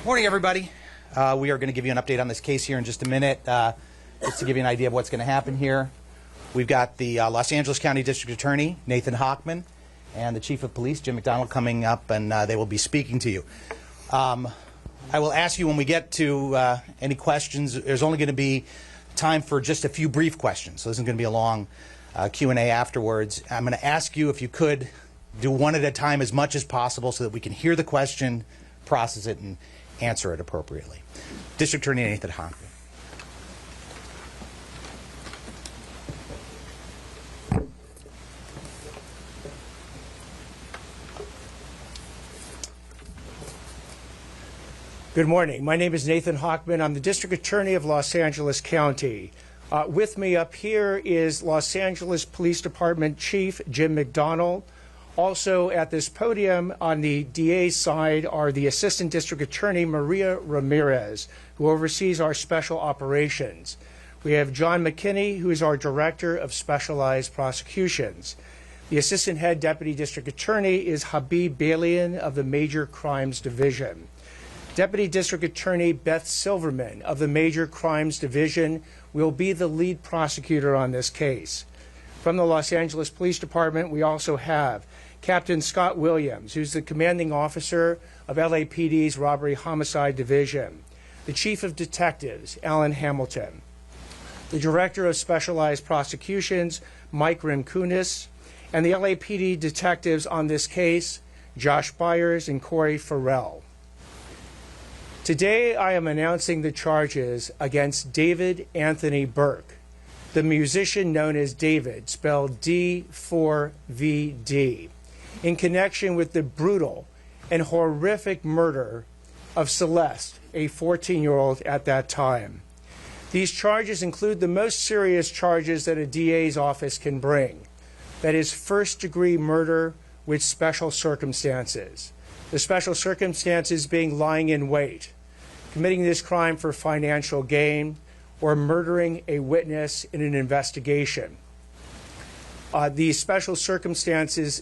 Morning, everybody. We are going to give you an update on this case here in just a minute, just to give you an idea of what's going to happen here. We've got the Los Angeles County District Attorney, Nathan Hochman, and the Chief of Police, Jim McDonald, coming up, and they will be speaking to you. I will ask you when we get to any questions. There's only going to be time for just a few brief questions, so this isn't going to be a long Q&A afterwards. I'm going to ask you if you could do one at a time as much as possible so that we can hear the question, process it, and answer it appropriately. District Attorney Nathan Hochman. Good morning. My name is Nathan Hochman. I'm the District Attorney of Los Angeles County. With me up here is Los Angeles Police Department Chief Jim McDonald. Also at this podium on the DA's side are the Assistant District Attorney Maria Ramirez, who oversees our special operations. We have John McKinney, who is our Director of Specialized Prosecutions. The Assistant Head Deputy District Attorney is Habib Balian of the Major Crimes Division. Deputy District Attorney Beth Silverman of the Major Crimes Division will be the lead prosecutor on this case. From the Los Angeles Police Department, we also have Captain Scott Williams, who's the commanding officer of LAPD's Robbery Homicide Division, the Chief of Detectives, Alan Hamilton, the Director of Specialized Prosecutions, Mike Rimkunis, and the LAPD detectives on this case, Josh Byers and Corey Farrell. Today, I am announcing the charges against David Anthony Burke, the musician known as David, spelled D4vd, in connection with the brutal and horrific murder of Celeste, a 14-year-old at that time. These charges include the most serious charges that a DA's office can bring. That is first-degree murder with special circumstances. The special circumstances being lying in wait, committing this crime for financial gain, or murdering a witness in an investigation. These special circumstances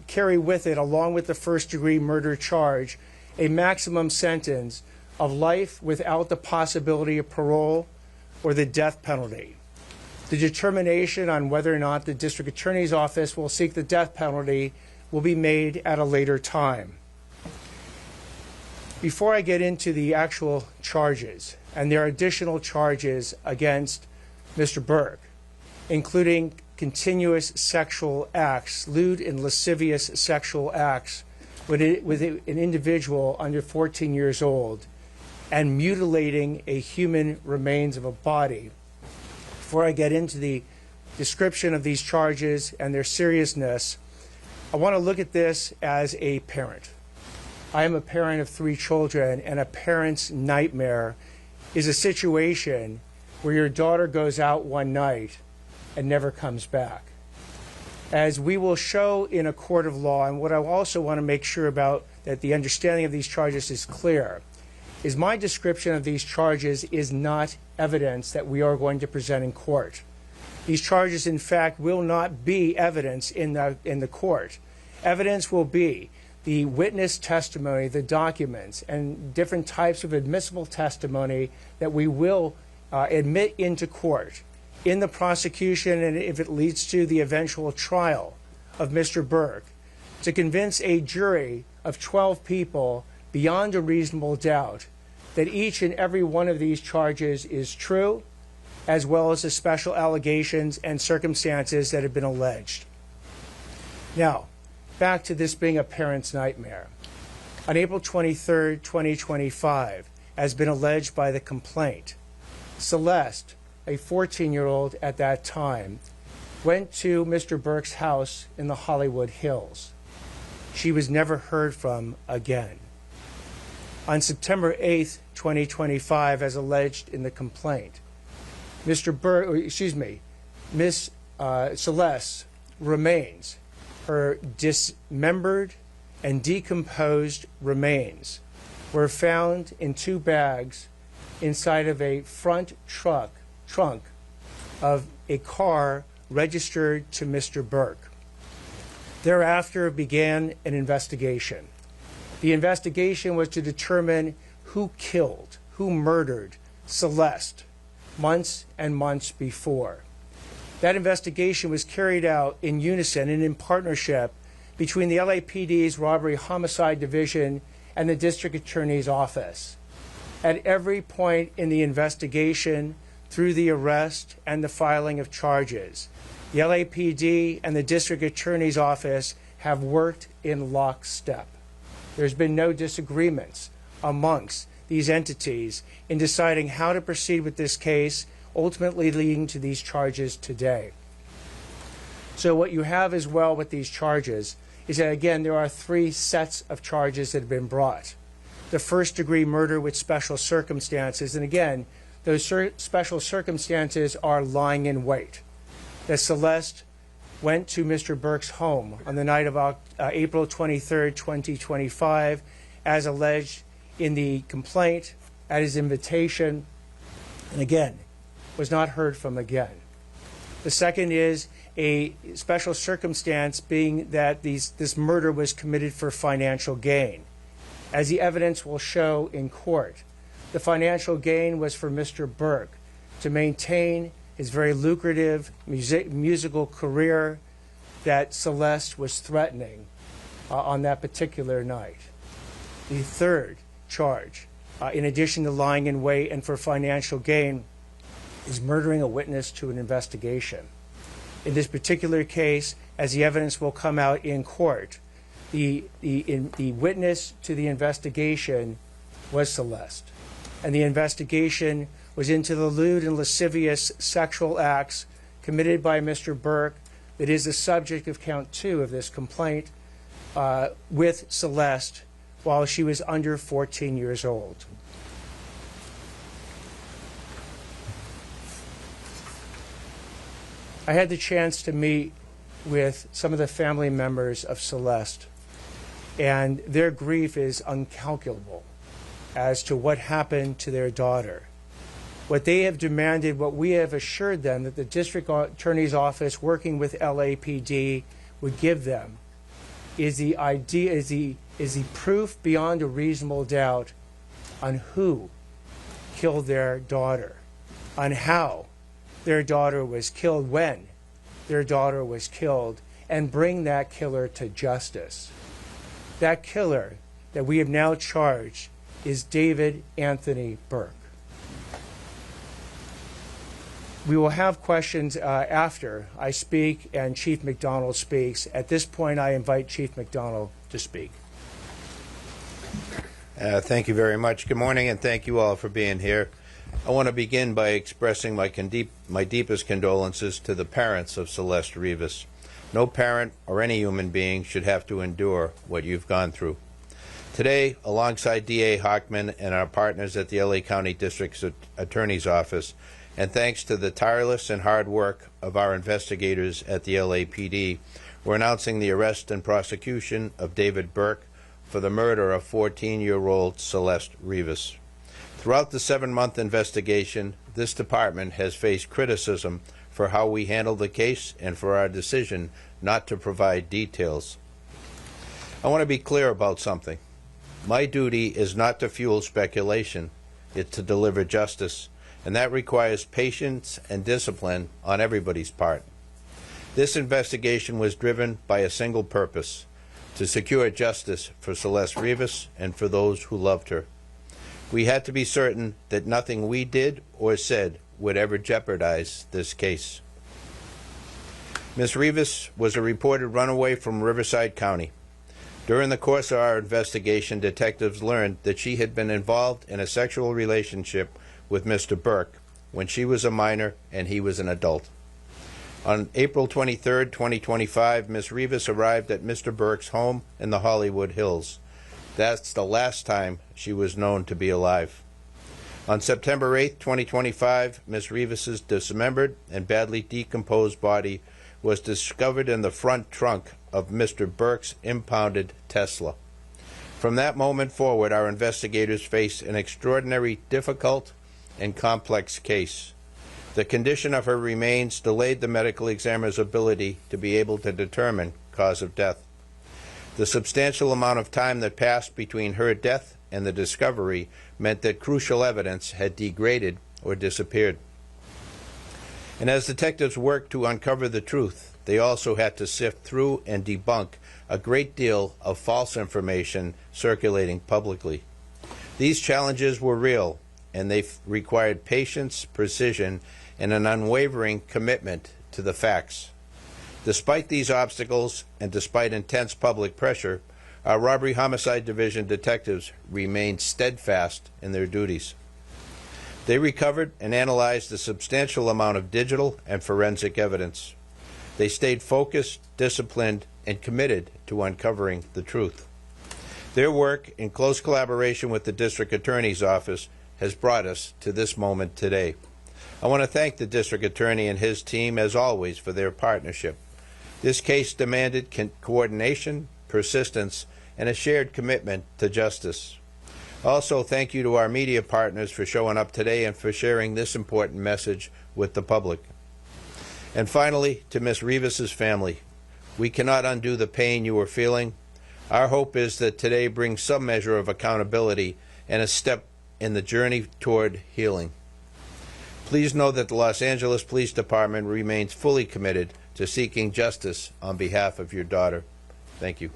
carry with it, along with the first-degree murder charge, a maximum sentence of life without the possibility of parole or the death penalty. The determination on whether or not the District Attorney's Office will seek the death penalty will be made at a later time. Before I get into the actual charges, and there are additional charges against Mr. Burke, including continuous sexual acts, lewd and lascivious sexual acts with an individual under 14 years old, and mutilating a human remains of a body. Before I get into the description of these charges and their seriousness, I want to look at this as a parent. I am a parent of 3 children, and a parent's nightmare is a situation where your daughter goes out one night and never comes back. As we will show in a court of law, and what I also want to make sure about that the understanding of these charges is clear, is my description of these charges is not evidence that we are going to present in court. These charges, in fact, will not be evidence in the court. Evidence will be the witness testimony, the documents, and different types of admissible testimony that we will admit into court in the prosecution, and if it leads to the eventual trial of Mr. Burke, to convince a jury of 12 people beyond a reasonable doubt that each and every one of these charges is true, as well as the special allegations and circumstances that have been alleged. Now, back to this being a parent's nightmare. On April 23, 2025, as been alleged by the complaint, Celeste, a 14-year-old at that time, went to Mr. Burke's house in the Hollywood Hills. She was never heard from again. On September 8, 2025, as alleged in the complaint, Miss Celeste's remains, her dismembered and decomposed remains, were found in 2 bags inside of a front trunk of a car registered to Mr. Burke. Thereafter began an investigation. The investigation was to determine who killed, who murdered Celeste months and months before. That investigation was carried out in unison and in partnership between the LAPD's Robbery Homicide Division and the District Attorney's Office. At every point in the investigation, through the arrest and the filing of charges, the LAPD and the District Attorney's Office have worked in lockstep. There's been no disagreements amongst these entities in deciding how to proceed with this case, ultimately leading to these charges today. So what you have as well with these charges is that, again, there are 3 sets of charges that have been brought. The first-degree murder with special circumstances, and again, those special circumstances are lying in wait. That Celeste went to Mr. Burke's home on the night of April 23, 2025, as alleged in the complaint, at his invitation, and again, was not heard from again. The second is a special circumstance being that this murder was committed for financial gain. As the evidence will show in court, the financial gain was for Mr. Burke to maintain his very lucrative musical career that Celeste was threatening on that particular night. The third charge, in addition to lying in wait and for financial gain, is murdering a witness to an investigation. In this particular case, as the evidence will come out in court, the witness to the investigation was Celeste. And the investigation was into the lewd and lascivious sexual acts committed by Mr. Burke that is the subject of count 2 of this complaint with Celeste while she was under 14 years old. I had the chance to meet with some of the family members of Celeste, and their grief is incalculable as to what happened to their daughter. What they have demanded, what we have assured them that the District Attorney's Office working with LAPD would give them is the proof beyond a reasonable doubt on who killed their daughter, on how their daughter was killed, when their daughter was killed, and bring that killer to justice. That killer that we have now charged is David Anthony Burke. We will have questions after I speak and Chief McDonald speaks. At this point, I invite Chief McDonald to speak. Thank you very much. Good morning, and thank you all for being here. I want to begin by expressing my deepest condolences to the parents of Celeste Rivas. No parent or any human being should have to endure what you've gone through. Today, alongside DA Hochman and our partners at the LA County District Attorney's Office, and thanks to the tireless and hard work of our investigators at the LAPD, we're announcing the arrest and prosecution of David Burke for the murder of 14-year-old Celeste Rivas. Throughout the 7-month investigation, this department has faced criticism for how we handled the case and for our decision not to provide details. I want to be clear about something. My duty is not to fuel speculation, it's to deliver justice, and that requires patience and discipline on everybody's part. This investigation was driven by a single purpose: to secure justice for Celeste Rivas and for those who loved her. We had to be certain that nothing we did or said would ever jeopardize this case. Ms. Rivas was a reported runaway from Riverside County. During the course of our investigation, detectives learned that she had been involved in a sexual relationship with Mr. Burke when she was a minor and he was an adult. On April 23, 2025, Ms. Rivas arrived at Mr. Burke's home in the Hollywood Hills. That's the last time she was known to be alive. On September 8, 2025, Ms. Rivas's dismembered and badly decomposed body was discovered in the front trunk of Mr. Burke's impounded Tesla. From that moment forward, our investigators faced an extraordinary, difficult, and complex case. The condition of her remains delayed the medical examiner's ability to be able to determine cause of death. The substantial amount of time that passed between her death and the discovery meant that crucial evidence had degraded or disappeared. And as detectives worked to uncover the truth, they also had to sift through and debunk a great deal of false information circulating publicly. These challenges were real, and they required patience, precision, and an unwavering commitment to the facts. Despite these obstacles, and despite intense public pressure, our Robbery Homicide Division detectives remained steadfast in their duties. They recovered and analyzed a substantial amount of digital and forensic evidence. They stayed focused, disciplined, and committed to uncovering the truth. Their work, in close collaboration with the District Attorney's Office, has brought us to this moment today. I want to thank the District Attorney and his team, as always, for their partnership. This case demanded coordination, persistence, and a shared commitment to justice. Also, thank you to our media partners for showing up today and for sharing this important message with the public. And finally, to Ms. Rivas's family, we cannot undo the pain you are feeling. Our hope is that today brings some measure of accountability and a step in the journey toward healing. Please know that the Los Angeles Police Department remains fully committed to seeking justice on behalf of your daughter. Thank you.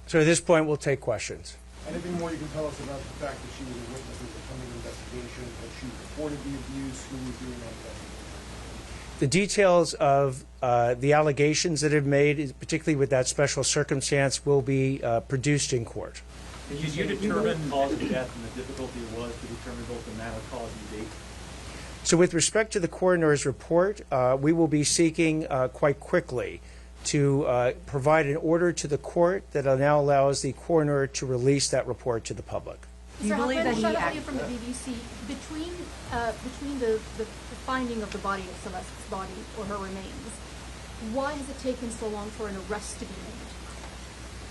So at this point, we'll take questions. Anything more you can tell us about the fact that she was a witness in the coming investigation, that she reported the abuse, who was doing that investigation? The details of the allegations that have made, particularly with that special circumstance, will be produced in court. Did you determine cause of death and the difficulty it was to determine both the manner, cause, and date? So with respect to the coroner's report, we will be seeking quite quickly to provide an order to the court that now allows the coroner to release that report to the public. Do you believe that he acted from the BBC, between the finding of the body of Celeste's body or her remains, why has it taken so long for an arrest to be made?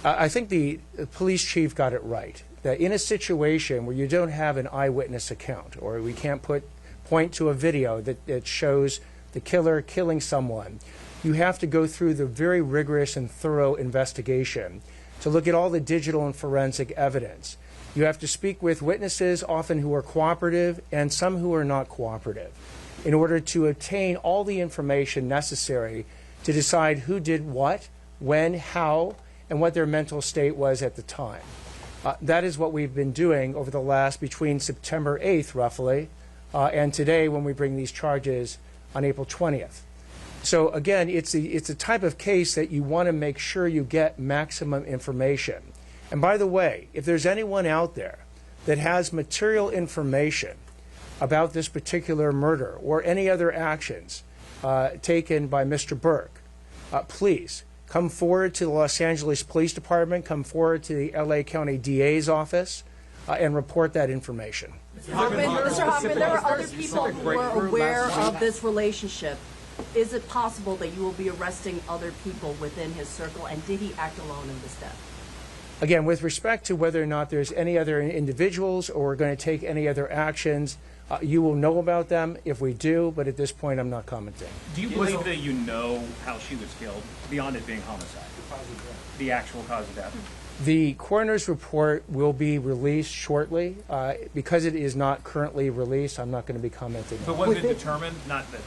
I think the police chief got it right, that in a situation where you don't have an eyewitness account, or we can't point to a video that shows the killer killing someone, you have to go through the very rigorous and thorough investigation to look at all the digital and forensic evidence. You have to speak with witnesses, often who are cooperative, and some who are not cooperative, in order to obtain all the information necessary to decide who did what, when, how, and what their mental state was at the time. That is what we've been doing over the last, between September 8th, roughly, and today when we bring these charges on April 20th. So again, it's a type of case that you want to make sure you get maximum information. And by the way, if there's anyone out there that has material information about this particular murder or any other actions taken by Mr. Burke, please come forward to the Los Angeles Police Department, come forward to the LA County DA's office. and report that information. Mr. Hoffman, there are other people who are aware of this relationship. Is it possible that you will be arresting other people within his circle, and did he act alone in this death? Again, with respect to whether or not there's any other individuals or we're going to take any other actions, you will know about them if we do, but at this point I'm not commenting. Do you believe that you know how she was killed, beyond it being homicide? The actual cause of death? The coroner's report will be released shortly. Because it is not currently released, I'm not going to be commenting. But was it determined, not that,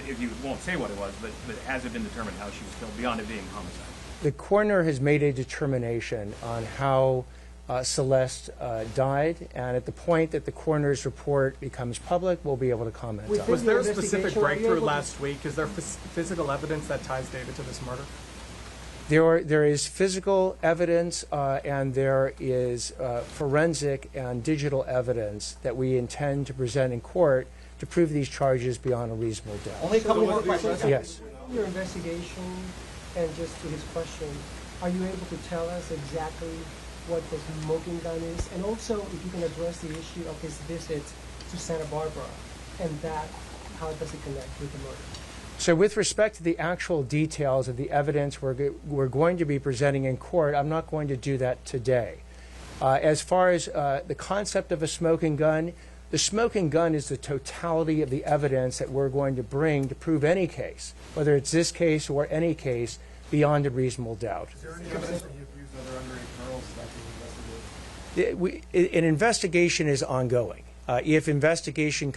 if you won't say what it was, but has it been determined how she was killed, beyond it being homicide? The coroner has made a determination on how Celeste died, and at the point that the coroner's report becomes public, we'll be able to comment on it. Was there a specific breakthrough last week? Is there physical evidence that ties David to this murder? There is physical evidence and there is forensic and digital evidence that we intend to present in court to prove these charges beyond a reasonable doubt. Only a couple more questions. Yes. In your investigation, and just to his question, are you able to tell us exactly what the smoking gun is? And also, if you can address the issue of his visit to Santa Barbara, and that, how does it connect with the murder? So with respect to the actual details of the evidence we're going to be presenting in court, I'm not going to do that today. As far as the concept of a smoking gun, the smoking gun is the totality of the evidence that we're going to bring to prove any case, whether it's this case or any case, beyond a reasonable doubt. Is there any evidence that he abused other underage girls that being investigated? An investigation is ongoing. If information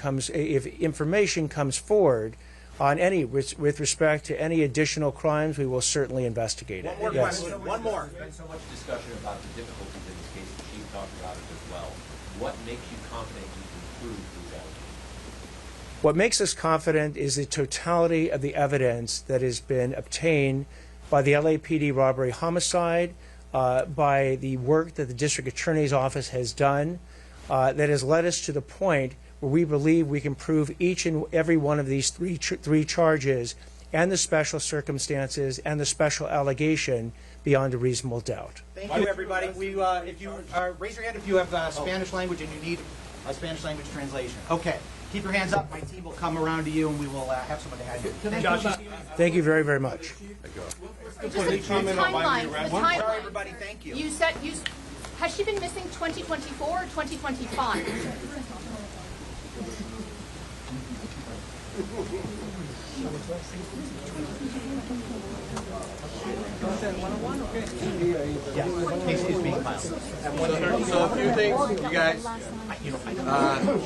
comes forward on any with respect to any additional crimes, we will certainly investigate it. One more question. One more. There's been so much discussion about the difficulties in this case. The chief talked about it as well. What makes you confident you can prove these allegations? What makes us confident is the totality of the evidence that has been obtained by the LAPD robbery homicide, by the work that the district attorney's office has done, that has led us to the point where we believe we can prove each and every one of these three charges and the special circumstances and the special allegation beyond a reasonable doubt. Thank you, everybody. If you raise your hand if you have Spanish language and you need a Spanish language translation. Okay. Keep your hands up. My team will come around to you, and we will have someone to hand you. Thank you very, very much. Just the timeline. Sorry, everybody. Thank you. You said has she been missing 2024 or 2025? Yeah, case is being filed. So a few things, you guys.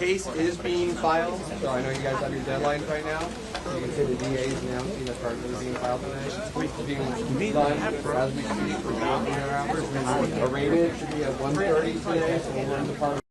Case is being filed, so I know you guys have your deadlines right now. You can see the DA's announcing that charges are being filed today. It's being done as we speak. We're going through our hours. Arraignment should be at 1:30 today, so we're in the department.